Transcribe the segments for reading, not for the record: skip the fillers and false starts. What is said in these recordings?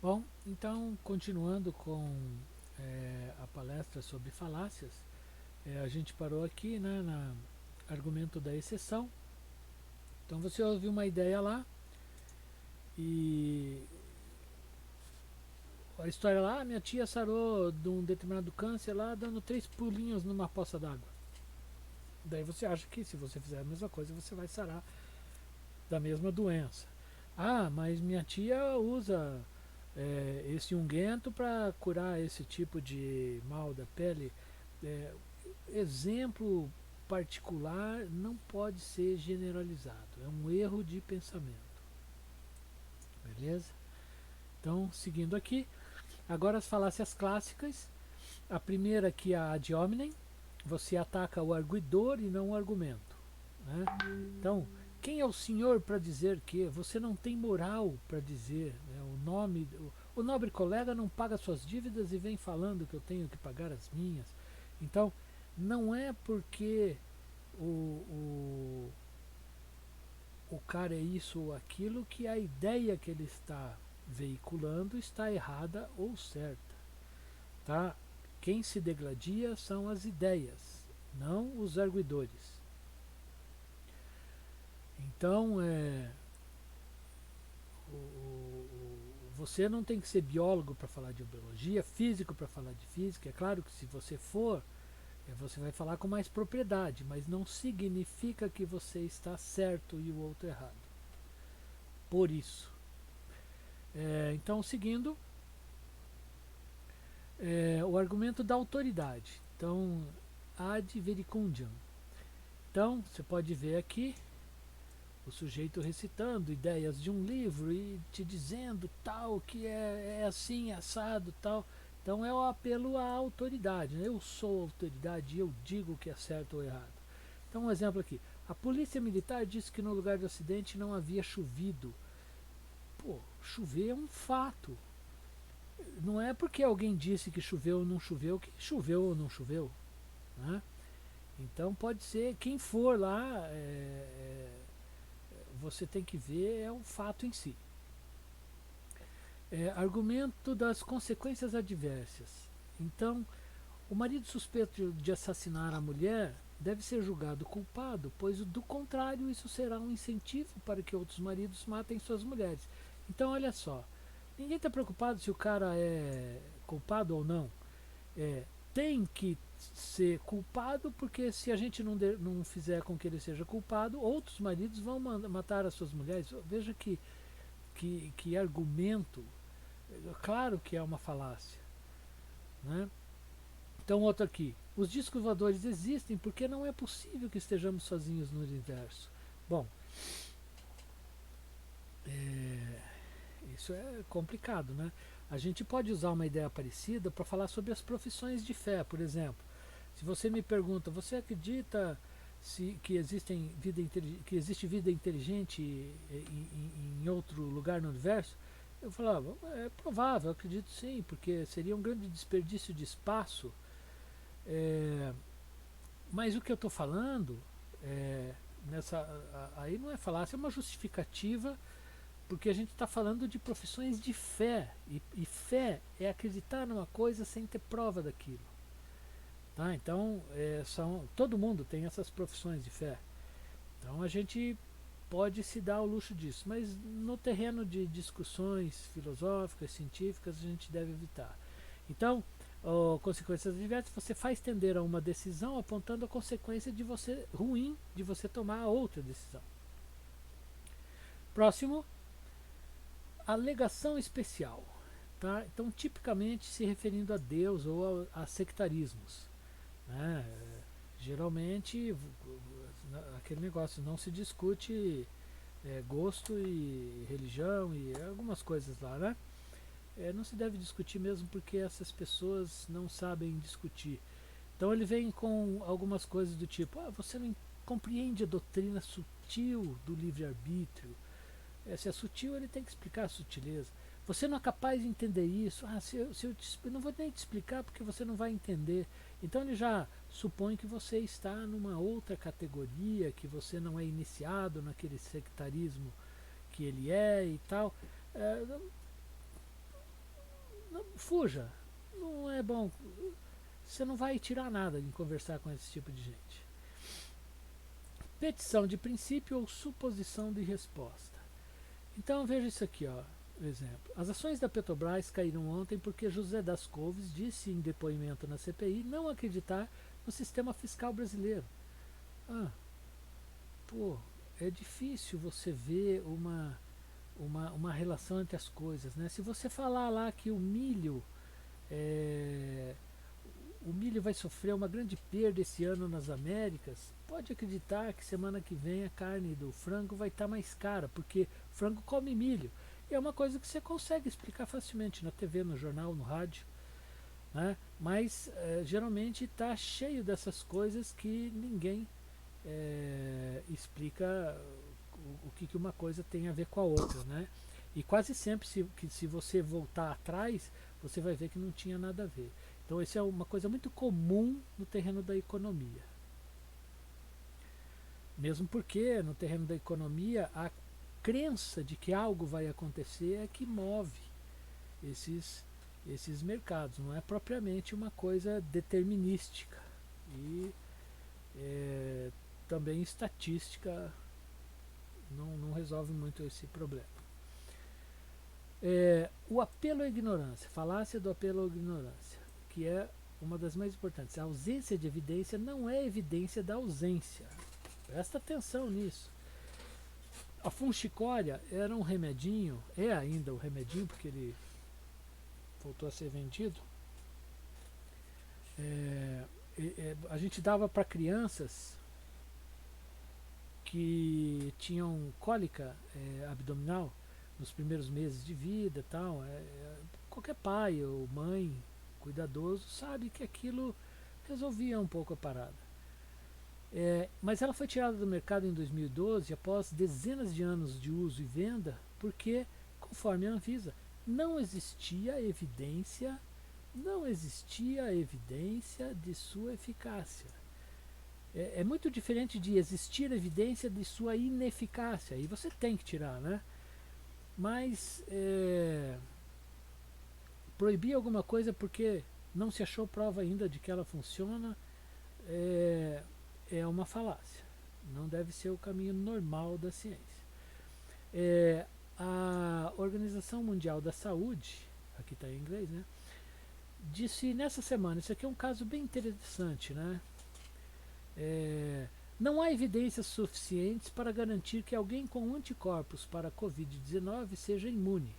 Bom, então, continuando com a palestra sobre falácias, a gente parou aqui, né, na argumento da exceção. Então você ouviu uma ideia lá e a história lá, minha tia sarou de um determinado câncer lá dando 3 pulinhos numa poça d'água. Daí você acha que se você fizer a mesma coisa você vai sarar da mesma doença. Ah, mas minha tia usa esse unguento para curar esse tipo de mal da pele. É, exemplo particular não pode ser generalizado. É um erro de pensamento. Beleza? Então, seguindo aqui, agora as falácias clássicas. A primeira que é a ad hominem. Você ataca o arguidor e não o argumento. Né? Então, quem é o senhor para dizer que você não tem moral para dizer, né? O nobre colega não paga suas dívidas e vem falando que eu tenho que pagar as minhas. Então, não é porque o, o cara é isso ou aquilo que a ideia que ele está veiculando está errada ou certa. Tá? Quem se degladia são as ideias, não os arguidores. Então, você não tem que ser biólogo para falar de biologia, físico para falar de física. É claro que se você for, você vai falar com mais propriedade, mas não significa que você está certo e o outro errado. Por isso. Então, seguindo, o argumento da autoridade. Então, ad vericundiam. Então, você pode ver aqui o sujeito recitando ideias de um livro e te dizendo tal que é assim, assado, tal. Então é o apelo à autoridade. Né? Eu sou autoridade e eu digo o que é certo ou errado. Então um exemplo aqui. A polícia militar disse que no lugar do acidente não havia chovido. Pô, chover é um fato. Não é porque alguém disse que choveu ou não choveu que choveu ou não choveu. Né? Então pode ser quem for lá, você tem que ver é o fato em si. Argumento das consequências adversas. Então, o marido suspeito de assassinar a mulher deve ser julgado culpado, pois do contrário isso será um incentivo para que outros maridos matem suas mulheres. Então, olha só, ninguém está preocupado se o cara é culpado ou não. É, tem que ser culpado, porque se a gente não fizer com que ele seja culpado, outros maridos vão matar as suas mulheres. Veja que argumento. Claro que é uma falácia. Né? Então, outro aqui. Os discos voadores existem porque não é possível que estejamos sozinhos no universo. Bom, é, isso é complicado, né? A gente pode usar uma ideia parecida para falar sobre as profissões de fé, por exemplo. Se você me pergunta, você acredita que existe vida inteligente em outro lugar no universo? Eu falava, é provável, eu acredito sim, porque seria um grande desperdício de espaço. É, mas o que eu estou falando, é, aí não é falácia, é uma justificativa, porque a gente está falando de profissões de fé. E fé é acreditar numa coisa sem ter prova daquilo. Tá? Então, todo mundo tem essas profissões de fé. Então a gente pode se dar ao luxo disso, mas no terreno de discussões filosóficas, científicas, a gente deve evitar. Então, consequências adversas, você faz tender a uma decisão apontando a consequência de você ruim de você tomar a outra decisão. Próximo, alegação especial. Tá? Então, tipicamente se referindo a Deus ou a sectarismos. Né? Geralmente, aquele negócio, não se discute gosto e religião e algumas coisas lá, né? Não se deve discutir mesmo porque essas pessoas não sabem discutir. Então ele vem com algumas coisas do tipo, você não compreende a doutrina sutil do livre-arbítrio. Se é sutil, ele tem que explicar a sutileza. Você não é capaz de entender isso. Eu não vou nem te explicar porque você não vai entender. Então ele já supõe que você está numa outra categoria, que você não é iniciado naquele sectarismo que ele é e tal. É, fuja. Não é bom. Você não vai tirar nada em conversar com esse tipo de gente. Petição de princípio ou suposição de resposta. Então veja isso aqui, ó, exemplo. As ações da Petrobras caíram ontem porque José das Couves disse em depoimento na CPI não acreditar no sistema fiscal brasileiro. Ah, pô, é difícil você ver uma relação entre as coisas, né? Se você falar lá que é, o milho vai sofrer uma grande perda esse ano nas Américas, pode acreditar que semana que vem a carne do frango vai estar mais cara, porque frango come milho. E é uma coisa que você consegue explicar facilmente na TV, no jornal, no rádio. Né? Mas geralmente está cheio dessas coisas que ninguém explica o que uma coisa tem a ver com a outra. Né? E quase sempre, se você voltar atrás, você vai ver que não tinha nada a ver. Então, isso é uma coisa muito comum no terreno da economia. Mesmo porque no terreno da economia, a crença de que algo vai acontecer é que move esses, esses mercados. Não é propriamente uma coisa determinística. E também estatística não resolve muito esse problema. O apelo à ignorância, falácia do apelo à ignorância, que é uma das mais importantes. A ausência de evidência não é evidência da ausência. Presta atenção nisso. A funchicória era um remedinho, é ainda o remedinho, porque ele voltou a ser vendido. A gente dava para crianças que tinham cólica abdominal nos primeiros meses de vida, tal. Qualquer pai ou mãe cuidadoso sabe que aquilo resolvia um pouco a parada. Mas ela foi tirada do mercado em 2012 após dezenas de anos de uso e venda, porque, conforme a Anvisa, não existia evidência de sua eficácia. É muito diferente de existir evidência de sua ineficácia. E você tem que tirar, né? Mas proibir alguma coisa porque não se achou prova ainda de que ela funciona é uma falácia. Não deve ser o caminho normal da ciência. A Organização Mundial da Saúde, aqui está em inglês, né? Disse nessa semana, isso aqui é um caso bem interessante, né? Não há evidências suficientes para garantir que alguém com anticorpos para a Covid-19 seja imune.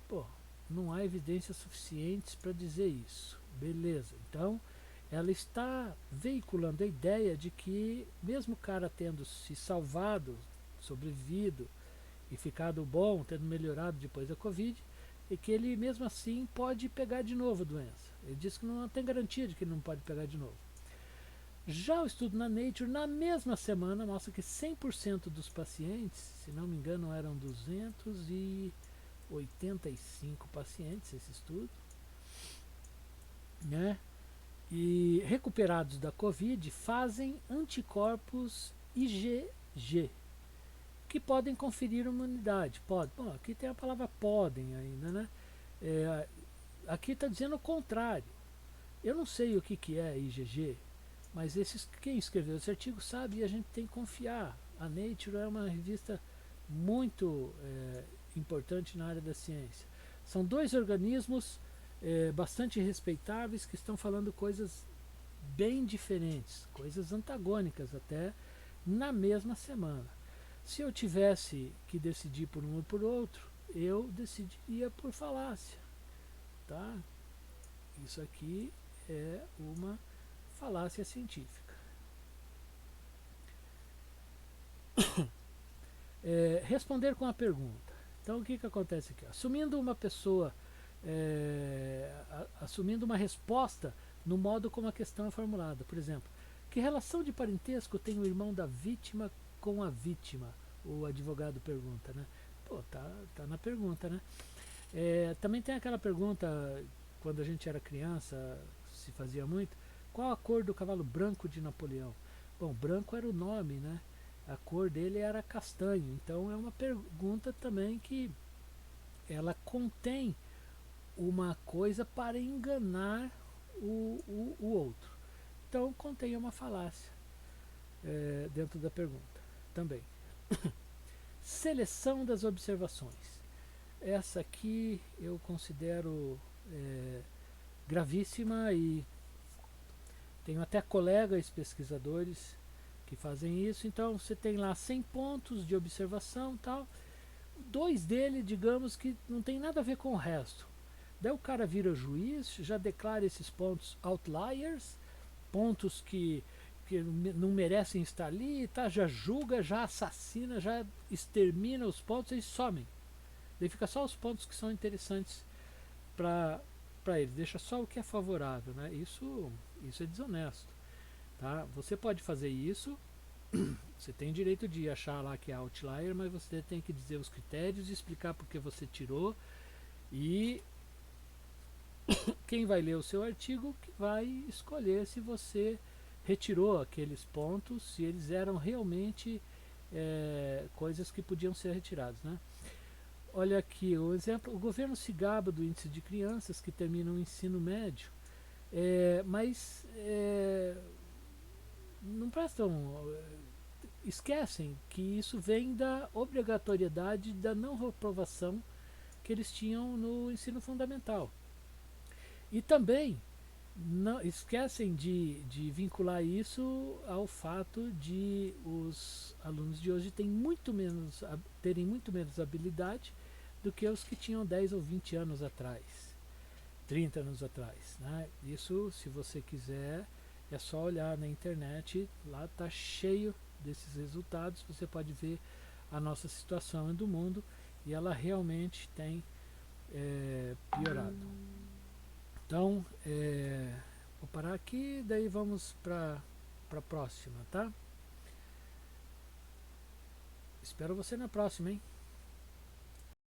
Pô, não há evidências suficientes para dizer isso. Beleza, então ela está veiculando a ideia de que mesmo o cara tendo se salvado, sobrevivido e ficado bom, tendo melhorado depois da Covid, e que ele mesmo assim pode pegar de novo a doença. Ele diz que não tem garantia de que ele não pode pegar de novo. Já o estudo na Nature, na mesma semana, mostra que 100% dos pacientes, se não me engano eram 285 pacientes, esse estudo, né? E recuperados da Covid fazem anticorpos IgG, que podem conferir imunidade. Pode. Bom, aqui tem a palavra podem ainda, né? Aqui está dizendo o contrário. Eu não sei o que é IgG, mas quem escreveu esse artigo sabe e a gente tem que confiar. A Nature é uma revista muito importante na área da ciência. São dois organismos bastante respeitáveis que estão falando coisas bem diferentes, coisas antagônicas até, na mesma semana. Se eu tivesse que decidir por um ou por outro, eu decidiria por falácia. Tá? Isso aqui é uma falácia científica. Responder com a pergunta. Então o que acontece aqui? Assumindo uma pessoa, assumindo uma resposta no modo como a questão é formulada. Por exemplo, que relação de parentesco tem o irmão da vítima com a vítima? O advogado pergunta, né? Pô, tá na pergunta, né? Também tem aquela pergunta, quando a gente era criança, se fazia muito, qual a cor do cavalo branco de Napoleão? Bom, branco era o nome, né? A cor dele era castanho. Então é uma pergunta também que ela contém uma coisa para enganar o outro. Então contém uma falácia dentro da pergunta também. Seleção das observações. Essa aqui eu considero gravíssima e tenho até colegas pesquisadores que fazem isso. Então você tem lá 100 pontos de observação tal. 2 dele, digamos que não tem nada a ver com o resto. Daí o cara vira juiz, já declara esses pontos outliers, pontos que não merecem estar ali, tá? Já julga, já assassina, já extermina os pontos e somem. Daí fica só os pontos que são interessantes para ele, deixa só o que é favorável, né? Isso é desonesto, tá? Você pode fazer isso, você tem direito de achar lá que é outlier, mas você tem que dizer os critérios, explicar por que você tirou, e quem vai ler o seu artigo que vai escolher se você retirou aqueles pontos, se eles eram realmente coisas que podiam ser retiradas, né? Olha aqui o exemplo: o governo se gaba do índice de crianças que terminam o ensino médio, mas não prestam, esquecem que isso vem da obrigatoriedade da não reprovação que eles tinham no ensino fundamental. E também não esquecem de vincular isso ao fato de os alunos de hoje terem muito menos habilidade do que os que tinham 10 ou 20 anos atrás, 30 anos atrás, né? Isso, se você quiser, é só olhar na internet, lá está cheio desses resultados, você pode ver a nossa situação do mundo, e ela realmente tem piorado. Então, vou parar aqui, daí vamos para a próxima, tá? Espero você na próxima, hein?